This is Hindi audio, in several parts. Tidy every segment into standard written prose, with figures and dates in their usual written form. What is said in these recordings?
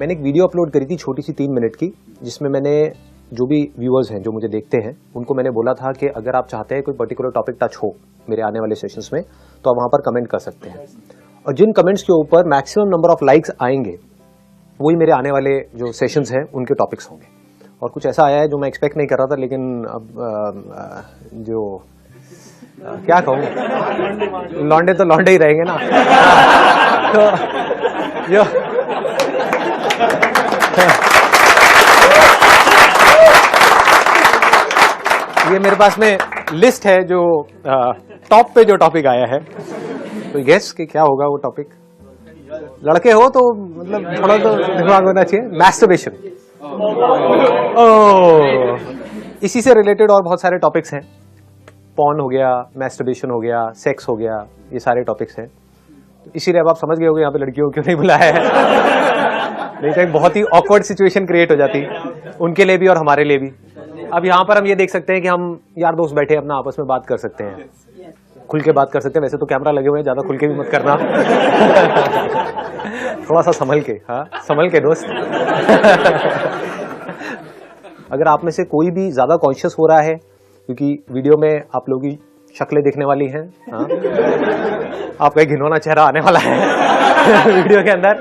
मैंने एक वीडियो अपलोड करी थी छोटी सी 3 मिनट की, जिसमें मैंने जो भी व्यूअर्स हैं जो मुझे देखते हैं उनको मैंने बोला था कि अगर आप चाहते हैं कोई पर्टिकुलर टॉपिक टच हो मेरे आने वाले सेशंस में तो आप वहाँ पर कमेंट कर सकते हैं, और जिन कमेंट्स के ऊपर मैक्सिमम नंबर ऑफ लाइक्स आएंगे वही मेरे आने वाले जो सेशंस हैं उनके टॉपिक्स होंगे। और कुछ ऐसा आया है जो मैं एक्सपेक्ट नहीं कर रहा था, लेकिन अब जो क्या कहूँ, लौंडे तो लौंडे ही रहेंगे ना। तो जो ये मेरे पास में लिस्ट है जो टॉप पे जो टॉपिक आया है, तो गेस कि क्या होगा वो टॉपिक। लड़के हो तो मतलब थोड़ा तो दिमाग होना चाहिए। मैस्टरबेशन, इसी से रिलेटेड और बहुत सारे टॉपिक्स हैं। पॉर्न हो गया, मैस्टरबेशन हो गया, सेक्स हो गया, ये सारे टॉपिक्स हैं। इसीलिए अब आप समझ गए होंगे यहाँ पे लड़कियों क्यों नहीं बुलाया है। नहीं तो एक बहुत ही ऑकवर्ड सिचुएशन क्रिएट हो जाती उनके लिए भी और हमारे लिए भी। अब यहाँ पर हम ये देख सकते हैं कि हम यार दोस्त बैठे अपना आपस में बात कर सकते हैं, खुल के बात कर सकते हैं। वैसे तो कैमरा लगे हुए हैं, ज्यादा खुल के भी मत करना। थोड़ा सा संभल के, हाँ संभल के दोस्त। अगर आप में से कोई भी ज्यादा कॉन्शियस हो रहा है, क्योंकि वीडियो में आप लोगों की शक्लें देखने वाली हैं, हाँ आपका एक घिनौना चेहरा आने वाला है वीडियो के अंदर,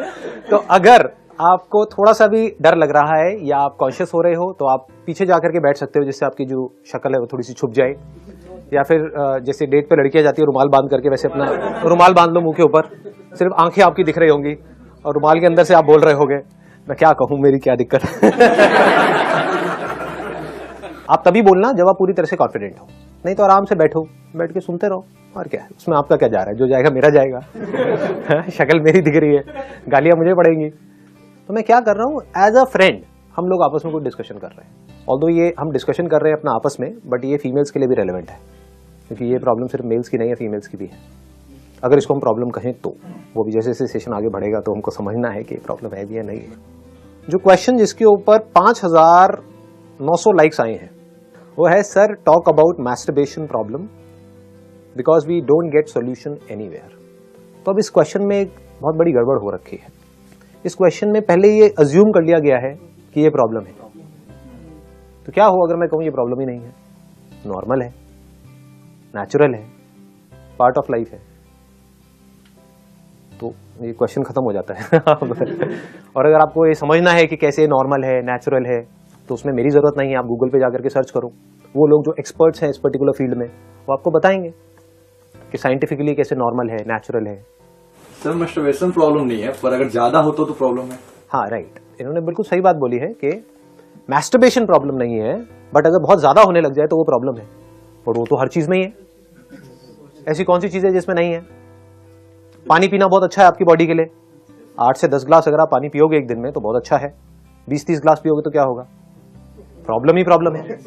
तो अगर आपको थोड़ा सा भी डर लग रहा है या आप कॉन्शियस हो रहे हो तो आप पीछे जाकर के बैठ सकते हो, जिससे आपकी जो शक्ल है वो थोड़ी सी छुप जाए। या फिर जैसे डेट पे लड़कियां जाती है रुमाल बांध करके, वैसे अपना रुमाल बांध लो मुंह के ऊपर, सिर्फ आंखें आपकी दिख रही होंगी और रुमाल के अंदर से आप बोल रहे होगे मैं क्या कहूं, मेरी क्या दिक्कत आप तभी बोलना जब आप पूरी तरह से कॉन्फिडेंट हो, नहीं तो आराम से बैठो, बैठ के सुनते रहो। और क्या है उसमें, आपका क्या जा रहा है, जो जाएगा मेरा जाएगा। शक्ल मेरी दिख रही है, गालियां मुझे पड़ेंगी। तो मैं क्या कर रहा हूँ, एज अ फ्रेंड हम लोग आपस में कोई डिस्कशन कर रहे हैं। ऑल्दो ये हम डिस्कशन कर रहे हैं अपना आपस में, बट ये फीमेल्स के लिए भी रेलेवेंट है, क्योंकि ये प्रॉब्लम सिर्फ मेल्स की नहीं है, फीमेल्स की भी है। अगर इसको हम प्रॉब्लम कहें तो वो भी जैसे जैसे सेशन आगे बढ़ेगा तो हमको समझना है कि प्रॉब्लम है भी या नहीं है। जो क्वेश्चन जिसके ऊपर 5900 लाइक्स आए हैं वो है, sir talk about masturbation problem because we don't get solution anywhere. तो अब इस क्वेश्चन में एक बहुत बड़ी गड़बड़ हो रखी है। इस क्वेश्चन में पहले ये अज्यूम कर लिया गया है कि ये प्रॉब्लम है। तो क्या हो अगर मैं कहूं ये प्रॉब्लम ही नहीं है, नॉर्मल है, नेचुरल है, पार्ट ऑफ लाइफ है, तो ये क्वेश्चन खत्म हो जाता है। और अगर आपको ये समझना है कि कैसे नॉर्मल है, नेचुरल है, तो उसमें मेरी जरूरत नहीं है। आप गूगल पे जाकर के सर्च करो, वो लोग जो एक्सपर्ट्स हैं इस पर्टिकुलर फील्ड में वो आपको बताएंगे कि साइंटिफिकली कैसे नॉर्मल है, नेचुरल है। सर मैस्टरबेशन प्रॉब्लम नहीं है, पर अगर ज्यादा हो तो प्रॉब्लम है। हाँ राइट, इन्होंने बिल्कुल सही बात बोली है कि मैस्टरबेशन प्रॉब्लम नहीं है, बट अगर बहुत ज्यादा होने लग जाए तो वो प्रॉब्लम है। और वो तो हर चीज में ही है, ऐसी कौन सी चीज है जिसमें नहीं है। पानी पीना बहुत अच्छा है आपकी बॉडी के लिए, 8 से 10 ग्लास अगर आप पानी पियोगे एक दिन में तो बहुत अच्छा है। 20-30 ग्लास पियोगे तो क्या होगा, प्रॉब्लम ही प्रॉब्लम है।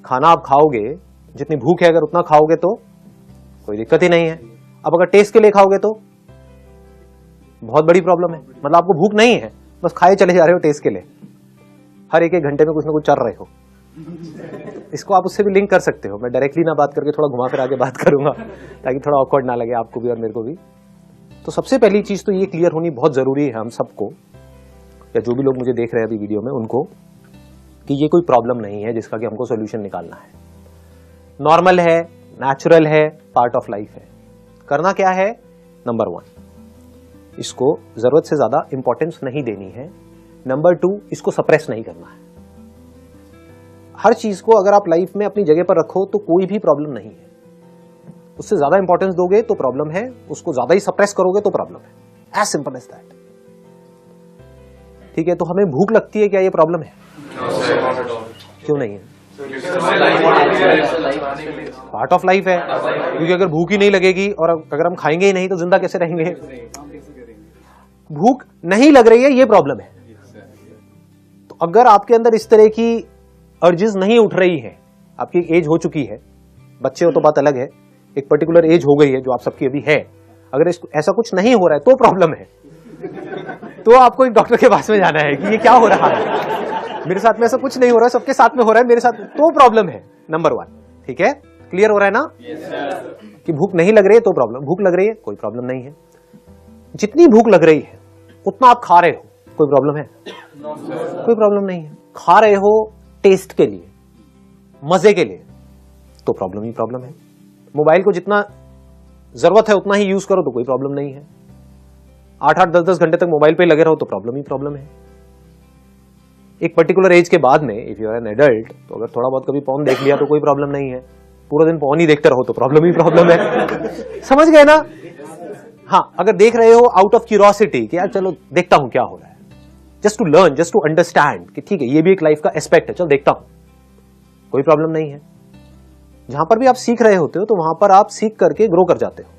खाना आप खाओगे, जितनी भूख है अगर उतना खाओगे तो कोई दिक्कत ही नहीं है। अब अगर टेस्ट के लिए खाओगे तो बहुत बड़ी प्रॉब्लम है। मतलब आपको भूख नहीं है, बस खाए चले जा रहे हो टेस्ट के लिए, हर एक घंटे में कुछ ना कुछ चल रहे हो। इसको आप उससे भी लिंक कर सकते हो। मैं डायरेक्टली ना बात करके थोड़ा घुमा फिर आगे बात करूंगा ताकि थोड़ा ऑकवर्ड ना लगे आपको भी और मेरे को भी। तो सबसे पहली चीज तो ये क्लियर होनी बहुत जरूरी है हम सबको, या जो भी लोग मुझे देख रहे हैं अभी वीडियो में उनको, कि ये कोई प्रॉब्लम नहीं है जिसका कि हमको सोल्यूशन निकालना है। नॉर्मल है, नेचुरल है, पार्ट ऑफ लाइफ है। करना क्या है, नंबर 1 इसको जरूरत से ज्यादा इंपॉर्टेंस नहीं देनी है। नंबर 2 इसको सप्रेस नहीं करना है। हर चीज को अगर आप लाइफ में अपनी जगह पर रखो तो कोई भी प्रॉब्लम नहीं है। उससे ज्यादा इंपॉर्टेंस दोगे तो प्रॉब्लम है, उसको ज्यादा ही सप्रेस करोगे तो प्रॉब्लम है। As simple as that. ठीक है, तो हमें भूख लगती है, क्या ये प्रॉब्लम है? क्यों नहीं है? पार्ट ऑफ लाइफ है, क्योंकि अगर भूख ही नहीं लगेगी और अगर हम खाएंगे ही नहीं तो जिंदा कैसे रहेंगे। भूख नहीं लग रही है, ये प्रॉब्लम है। तो अगर आपके अंदर इस तरह की अर्जेस नहीं उठ रही है, आपकी एज हो चुकी है, बच्चे हो तो बात अलग है, एक पर्टिकुलर एज हो गई है जो आप सबकी अभी है, अगर ऐसा कुछ नहीं हो रहा है तो प्रॉब्लम है। तो आपको एक डॉक्टर के पास में जाना है कि ये क्या हो रहा है, मेरे साथ में ऐसा कुछ नहीं हो रहा है, सबके साथ में हो रहा है, मेरे साथ तो प्रॉब्लम है। नंबर 1, ठीक है, क्लियर हो रहा है ना? कि भूख नहीं लग रही है तो प्रॉब्लम, भूख लग रही है कोई प्रॉब्लम नहीं है। जितनी भूख लग रही है उतना आप खा रहे हो, कोई प्रॉब्लम है? कोई प्रॉब्लम नहीं है। खा रहे हो टेस्ट के लिए, मजे के लिए, तो प्रॉब्लम ही प्रॉब्लम है। मोबाइल को जितना जरूरत है उतना ही यूज करो तो कोई प्रॉब्लम नहीं है। 8-8, 10-10 घंटे तक मोबाइल पे लगे रहो तो प्रॉब्लम ही प्रॉब्लम है। एक पर्टिकुलर एज के बाद में if you are an adult, तो अगर थोड़ा बहुत कभी पॉर्न देख लिया तो कोई प्रॉब्लम नहीं है। पूरा दिन पॉर्न ही देखते रहो तो प्रॉब्लम ही प्रॉब्लम है। समझ गए ना? हाँ, अगर देख रहे हो आउट ऑफ क्यूरियोसिटी कि यार चलो देखता हूं क्या हो रहा है, just to learn, just to understand कि ठीक है ये भी एक लाइफ का एस्पेक्ट है, चल देखता हूं, कोई प्रॉब्लम नहीं है। जहां पर भी आप सीख रहे होते हो तो वहां पर आप सीख करके ग्रो कर जाते हो।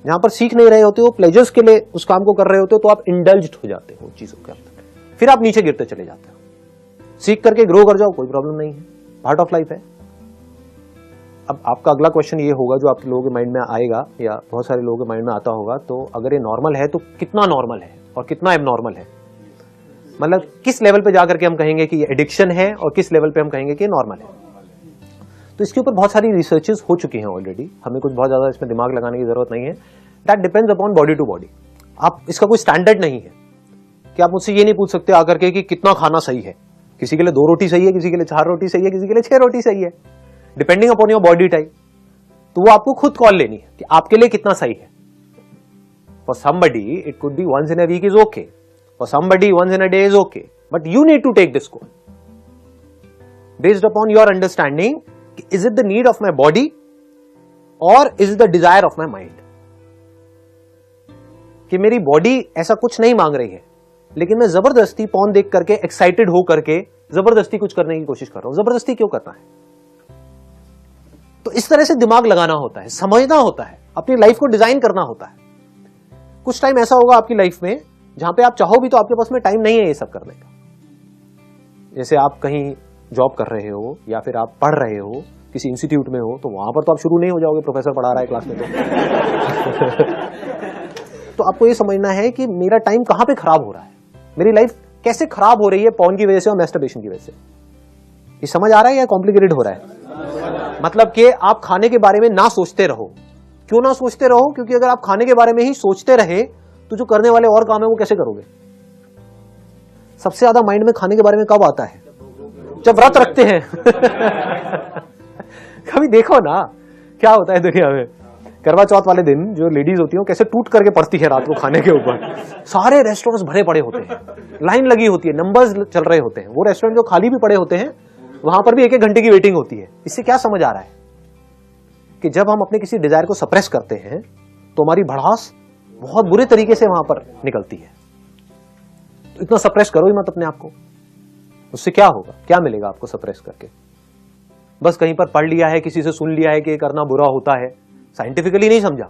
जहां पर सीख नहीं रहे होते हो, प्लेजर्स के लिए उस काम को कर रहे होते हो, तो आप इंडल्ज्ड हो जाते हो चीजों के अंदर, फिर आप नीचे गिरते चले जाते हो। सीख करके ग्रो कर जाओ, कोई प्रॉब्लम नहीं है, पार्ट ऑफ लाइफ है। अब आपका अगला क्वेश्चन ये होगा जो आप लोगों के माइंड में आएगा या बहुत सारे लोगों के माइंड में आता होगा, तो अगर ये नॉर्मल है तो कितना नॉर्मल है और कितना एबनॉर्मल है? मतलब किस लेवल पे जाकर के हम कहेंगे कि ये एडिक्शन है और किस लेवल पे हम कहेंगे कि नॉर्मल है? तो इसके ऊपर बहुत सारी रिसर्चेस हो चुकी हैं ऑलरेडी, हमें कुछ बहुत ज्यादा इसमें दिमाग लगाने की जरूरत नहीं है। That depends upon body to body. आप इसका कोई स्टैंडर्ड नहीं है कि आप मुझसे ये नहीं पूछ सकते आकर के कि कितना खाना सही है। किसी के लिए 2 रोटी सही है, किसी के लिए 4 रोटी सही है, किसी के लिए 6 रोटी सही है, depending upon your body type. तो वो आपको खुद कॉल लेनी है कि आपके लिए कितना सही है। For somebody it could be once in a week is okay, for somebody once in a day is okay, but you need to take this call based upon your understanding, is it the need of my body और is it the desire of my mind. कि मेरी बॉडी ऐसा कुछ नहीं मांग रही है, लेकिन मैं जबरदस्ती पॉर्न देख करके एक्साइटेड हो करके जबरदस्ती कुछ करने की कोशिश कर रहा हूं। जबरदस्ती क्यों करना है? तो इस तरह से दिमाग लगाना होता है, समझना होता है, अपनी लाइफ को डिजाइन करना होता है। कुछ टाइम ऐसा होगा आपकी लाइफ में जहां पे आप चाहो भी तो आपके पास में टाइम नहीं है ये सब करने का। जैसे आप कहीं जॉब कर रहे हो या फिर आप पढ़ रहे हो, किसी इंस्टीट्यूट में हो, तो वहां पर तो आप शुरू नहीं हो जाओगे, प्रोफेसर पढ़ा रहा है क्लास में तो आपको ये समझना है कि मेरा टाइम कहां पे खराब हो रहा है, मेरी लाइफ कैसे खराब हो रही है पॉर्न की वजह से और मैस्टरबेशन की वजह से। ये समझ आ रहा है या कॉम्प्लिकेटेड हो रहा है? मतलब कि आप खाने के बारे में ना सोचते रहो। क्यों ना सोचते रहो? क्योंकि अगर आप खाने के बारे में ही सोचते रहे तो जो करने वाले और काम है वो कैसे करोगे? सबसे ज्यादा माइंड में खाने के बारे में कब आता है? जब व्रत रखते हैं कभी देखो ना क्या होता है दुनिया में। करवा चौथ वाले दिन जो लेडीज होती है कैसे टूट करके पड़ती है रात को खाने के ऊपर। सारे रेस्टोरेंट्स भरे पड़े होते हैं, लाइन लगी होती है, नंबर्स चल रहे होते हैं। वो रेस्टोरेंट जो खाली भी पड़े होते हैं वहां पर भी 1-1 घंटे की वेटिंग होती है। इससे क्या समझ आ रहा है कि जब हम अपने किसी डिजायर को सप्रेस करते हैं तो हमारी भड़ास बहुत बुरे तरीके से वहां पर निकलती है। तो इतना सप्रेस करो ही मत अपने आप को। उससे क्या होगा, क्या मिलेगा आपको सप्रेस करके? बस कहीं पर पढ़ लिया है, किसी से सुन लिया है कि करना बुरा होता है, साइंटिफिकली नहीं समझा।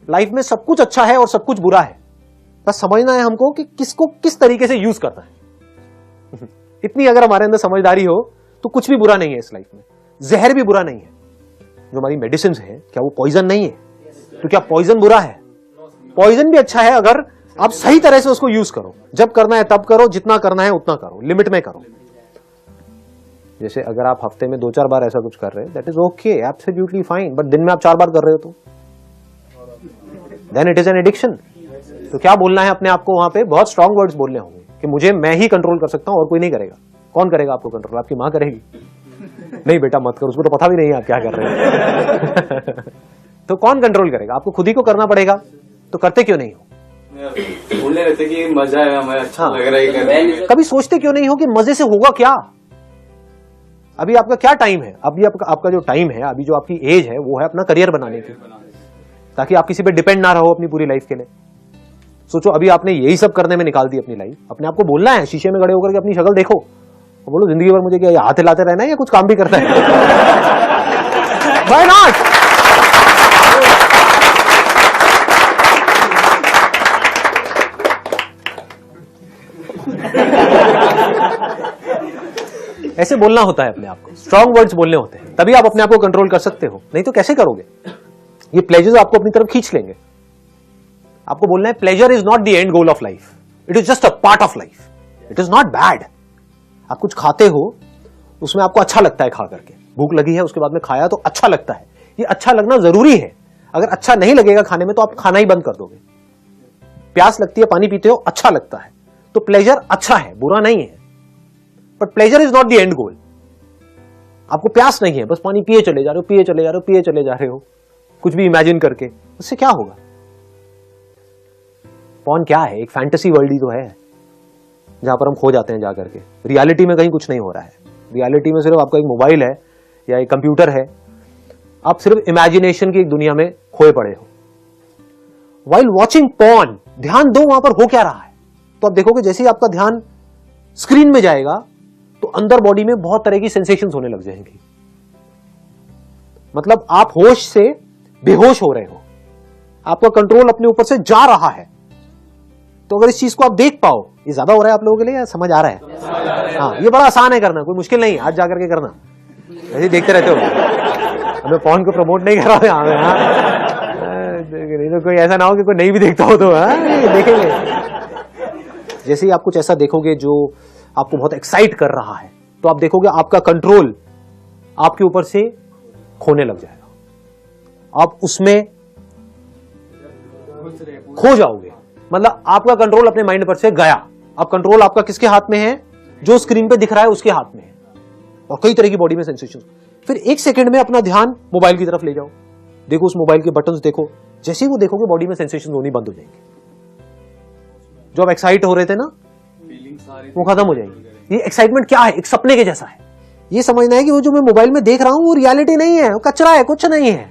लाइफ में सब कुछ अच्छा है और सब कुछ बुरा है, बस समझना है हमको कि किसको किस तरीके से यूज करना है। इतनी अगर हमारे अंदर समझदारी हो तो कुछ भी बुरा नहीं है इस लाइफ में। जहर भी बुरा नहीं है। जो हमारी मेडिसिन है क्या वो पॉइजन नहीं है? तो क्या पॉइजन बुरा है? पॉइजन भी अच्छा है अगर आप सही तरह से उसको यूज करो। जब करना है तब करो, जितना करना है उतना करो, लिमिट में करो। जैसे अगर आप हफ्ते में 2-4 बार ऐसा कुछ कर रहे हो, that is okay, absolutely fine. But दिन में आप 4 बार कर रहे हो तो then it is an addiction. तो क्या बोलना है अपने आप को? वहां पे बहुत स्ट्रॉन्ग वर्ड्स बोलने होंगे कि मुझे मैं ही कंट्रोल कर सकता हूं और कोई नहीं करेगा। कौन करेगा आपको कंट्रोल? आपकी मां करेगी? नहीं बेटा मत कर, उसको तो पता भी नहीं है आप क्या कर रहे हो। तो कौन कंट्रोल करेगा? आपको खुद ही को करना पड़ेगा। तो करते क्यों नहीं हो? बोलने रहते कि मजा है, हमें अच्छा लग रहा है करने। कभी सोचते क्यों नहीं हो कि मजे से होगा क्या? अभी आपका क्या टाइम है? अभी आपका जो टाइम है, अभी जो आपकी एज है वो है अपना करियर बनाने की, ताकि आप किसी पे डिपेंड ना रहो अपनी पूरी लाइफ के लिए। सोचो अभी आपने यही सब करने में निकाल दी अपनी लाइफ। अपने आप को बोलना है, शीशे में खड़े होकर के अपनी शक्ल देखो और बोलो जिंदगी भर मुझे क्या हाथ हिलाते रहना है या कुछ काम भी करता है? Why not? ऐसे बोलना होता है अपने आप को, स्ट्रॉन्ग वर्ड्स बोलने होते हैं, तभी आप अपने आप को कंट्रोल कर सकते हो। नहीं तो कैसे करोगे? ये प्लेजर्स आपको अपनी तरफ खींच लेंगे। आपको बोलना है pleasure is not the end goal of life, it is just a part of life, it is not bad. आप कुछ खाते हो, उसमें आपको अच्छा लगता है खा करके, भूख लगी है उसके बाद में खाया तो अच्छा लगता है। ये अच्छा लगना जरूरी है। अगर अच्छा नहीं लगेगा खाने में तो आप खाना ही बंद कर दोगे। प्यास लगती है, पानी पीते हो, अच्छा लगता है तो प्लेजर अच्छा है, बुरा नहीं है, but pleasure is not the end goal. आपको प्यास नहीं है, बस पानी पिए चले जा रहे हो, पिए चले जा रहे हो, पिए चले जा रहे हो, कुछ भी इमेजिन करके, उससे क्या होगा? पॉर्न क्या है? एक फैंटेसी वर्ल्ड ही तो है जहां पर हम खो जाते हैं जाकर के। रियलिटी में कहीं कुछ नहीं हो रहा है। रियलिटी में सिर्फ आपका एक मोबाइल है या एक कंप्यूटर है, आप सिर्फ इमेजिनेशन की एक दुनिया में खोए पड़े हो। वाइल वॉचिंग पॉर्न, ध्यान दो वहां पर हो क्या रहा है। तो आप देखोगे जैसे ही आपका ध्यान स्क्रीन में जाएगा तो अंदर बॉडी में बहुत तरह की सेंसेशंस होने लग जाएंगी। मतलब आप होश से बेहोश हो रहे हो, आपका कंट्रोल अपने ऊपर से जा रहा है। तो अगर इस चीज को आप देख पाओ, ये ज्यादा हो रहा है आप लोगों के लिए या समझ आ रहा है? हाँ, ये बड़ा आसान है करना, कोई मुश्किल नहीं है। आज जाकर के करना, ऐसे देखते रहते हो। हमें पॉर्न को प्रमोट नहीं कर रहा है, नहीं तो कोई ऐसा ना हो कि कोई नहीं भी देखता हो तो देखेंगे। जैसे ही आप कुछ ऐसा देखोगे जो आपको बहुत एक्साइट कर रहा है, तो आप देखोगे आपका कंट्रोल आपके ऊपर से खोने लग जाएगा, आप उसमें खो जाओगे। मतलब आपका कंट्रोल अपने माइंड पर से गया। अब कंट्रोल आपका किसके हाथ में है? जो स्क्रीन पे दिख रहा है उसके हाथ में है, और कई तरह की बॉडी में सेंसेशन। फिर एक सेकंड में अपना ध्यान मोबाइल की तरफ ले जाओ, देखो उस मोबाइल के बटन्स देखो। जैसे ही वो देखोगे बॉडी में सेंसेशन होनी बंद हो जाएंगे। जो आप एक्साइट हो रहे थे ना, वो खत्म हो जाएगी। ये एक्साइटमेंट क्या है? एक सपने के जैसा है। ये समझना है कि वो जो मैं मोबाइल में देख रहा हूं वो रियलिटी नहीं है, वो कचरा है, कुछ नहीं है।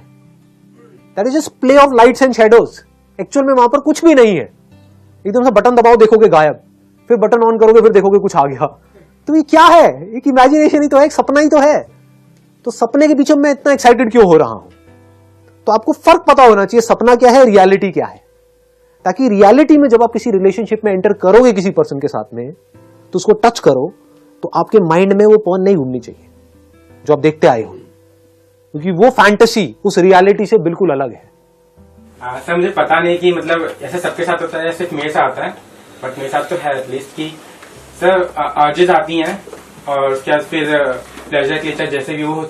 That is just play of lights and shadows. Actual में वहां पर कुछ भी नहीं है। एकदम से बटन दबाओ, देखोगे गायब, फिर बटन ऑन करोगे, फिर देखोगे कुछ आ गया। तो ये क्या है? एक इमेजिनेशन ही तो है, एक सपना ही तो है। तो सपने के पीछे मैं इतना एक्साइटेड क्यों हो रहा हूं? तो आपको फर्क पता होना चाहिए, सपना क्या है, रियलिटी क्या है। ताकि रियलिटी में जब आप किसी रिलेशनशिप में एंटर करोगे किसी पर्सन के साथ में, तो उसको टच करो तो आपके माइंड में वो पॉर्न नहीं घूमनी चाहिए जो आप देखते आए हो, क्योंकि वो फैंटेसी उस रियलिटी से बिल्कुल अलग है। सर मुझे पता नहीं कि मतलब ऐसे सबके साथ होता है या सिर्फ मेरे साथ आता है, बट मेरे साथ तो है एटलीस्ट कि सर अर्जेस आती हैं और उसके बाद फिर प्लेजर के लिए जैसे भी वो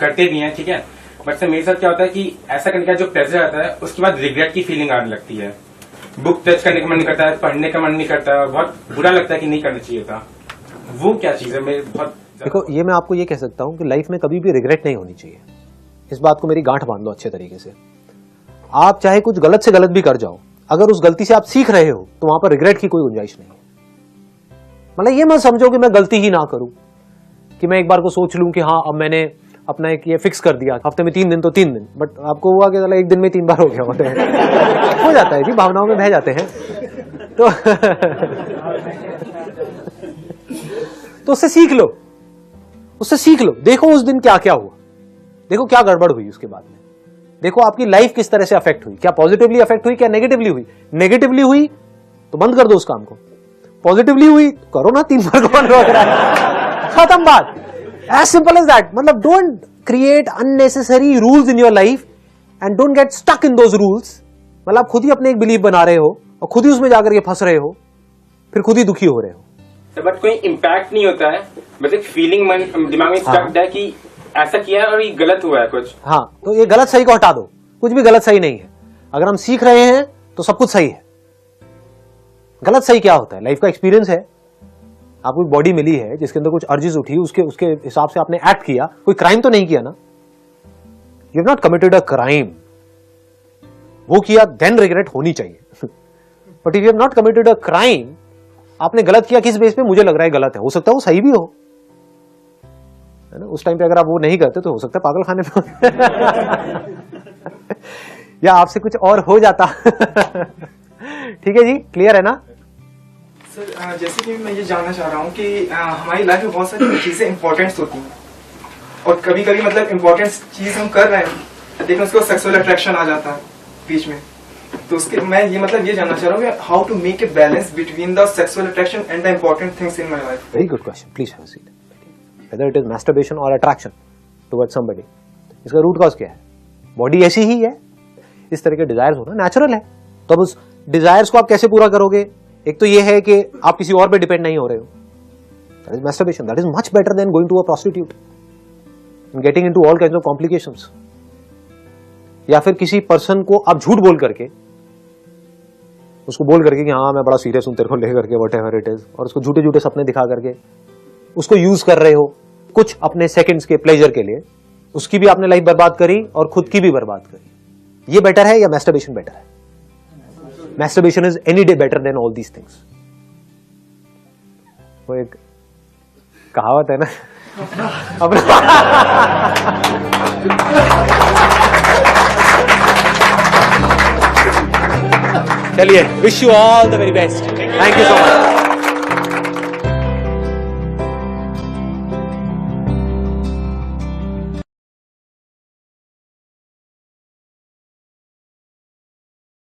करते भी हैं, ठीक है। बट सर मेरे साथ क्या होता है कि ऐसा करने का जो प्लेजर आता है उसके बाद रिग्रेट की फीलिंग आने लगती है। बुक टच करने का मन नहीं करता है, पढ़ने का मन नहीं करता है, बहुत बुरा लगता है कि नहीं करना चाहिए था। वो क्या चीज है? मेरे बहुत देखो, ये मैं आपको ये कह सकता हूं कि लाइफ में कभी भी रिग्रेट नहीं होनी चाहिए। इस बात को मेरी गांठ बांध लो अच्छे तरीके से। आप चाहे कुछ गलत से गलत भी कर जाओ, अगर उस गलती से आप सीख रहे हो तो वहां पर रिग्रेट की कोई गुंजाइश नहीं है। मतलब ये मत समझो कि मैं गलती ही ना करूं, कि मैं एक बार को सोच लूं कि हाँ अब मैंने अपना एक ये फिक्स कर दिया, हफ्ते में 3 दिन तो 3 दिन, बट आपको हुआ कि एक दिन में 3 बार हो गया होता है। हो जाता है जी, भावनाओं में बह जाते हैं। तो उससे सीख लो, उससे सीख लो। देखो उस दिन क्या क्या हुआ, देखो क्या गड़बड़ हुई उसके बाद में, देखो आपकी लाइफ किस तरह से अफेक्ट हुई, क्या पॉजिटिवली अफेक्ट हुई, क्या नेगेटिवली हुई। नेगेटिवली हुई तो बंद कर दो उस काम को, पॉजिटिवली हुई करो ना, 3 बार कौन रोक रहा है, खत्म बात। As simple as that. मतलब don't create unnecessary rules in your life and don't get stuck in those rules. मतलब आप खुद ही अपने एक बिलीफ बना रहे हो और खुद ही उसमें जाकर के फंस रहे हो, फिर खुद ही दुखी हो रहे हो। बट कोई इम्पैक्ट नहीं होता है, बस एक फीलिंग मन दिमाग में स्टक है कि ऐसा किया है और ये गलत हुआ है कुछ। हाँ, तो ये गलत सही को हटा दो, कुछ भी गलत सही नहीं है। अगर हम सीख रहे हैं तो सब कुछ सही है। गलत सही क्या होता है? लाइफ का एक्सपीरियंस है, आपको एक बॉडी मिली है जिसके अंदर कुछ अर्जिस उठी, उसके हिसाब से आपने एक्ट किया, कोई क्राइम तो नहीं किया ना। You have not committed a crime. वो किया देन रिग्रेट होनी चाहिए। But if you have not committed a crime, आपने गलत किया किस बेस पे? मुझे लग रहा है गलत है, हो सकता है वो सही भी हो, है ना। उस टाइम पे अगर आप वो नहीं करते तो हो सकता है पागल खाने में या आपसे कुछ और हो जाता। ठीक है जी, क्लियर है ना सर? जैसे कि मैं ये जानना चाह रहा हूँ कि हमारी लाइफ में बहुत सारी चीजें इंपॉर्टेंट होती हैं, और कभी कभी मतलब इम्पोर्टेंट चीज हम कर रहे हैं लेकिन उसको सेक्सुअल अट्रैक्शन आ जाता है बीच में। तो उसके मैं ये मतलब ये जानना चाह रहा हूँ कि how to make a balance between the sexual attraction and the important things in my life. Very good question, please have a seat. Whether it is masturbation और अट्रैक्शन टुवर्ड्स समबडी, इसका रूट कॉज क्या है? बॉडी ऐसी ही है, इस तरह के डिजायर्स होना नेचुरल है। तो अब उस डिजायर्स को आप कैसे पूरा करोगे? एक तो ये है कि आप किसी और पे डिपेंड नहीं हो रहे हो, that is masturbation. That is much better than going to a prostitute and getting into all kinds of complications. या फिर किसी पर्सन को आप झूठ बोल करके उसको बोल करके कि हाँ मैं बड़ा सीरियस हूं तेरे को लेकर के वट एवर इट इज, और उसको झूठे झूठे सपने दिखा करके उसको यूज कर रहे हो कुछ अपने सेकंड्स के प्लेजर के लिए, उसकी भी आपने लाइफ बर्बाद करी और खुद की भी बर्बाद करी। ये बेटर है या मैस्टरबेशन बेटर है? Masturbation is any day better than all these things. वो एक कहावत है ना चलिए, wish you all the very best, thank you so much.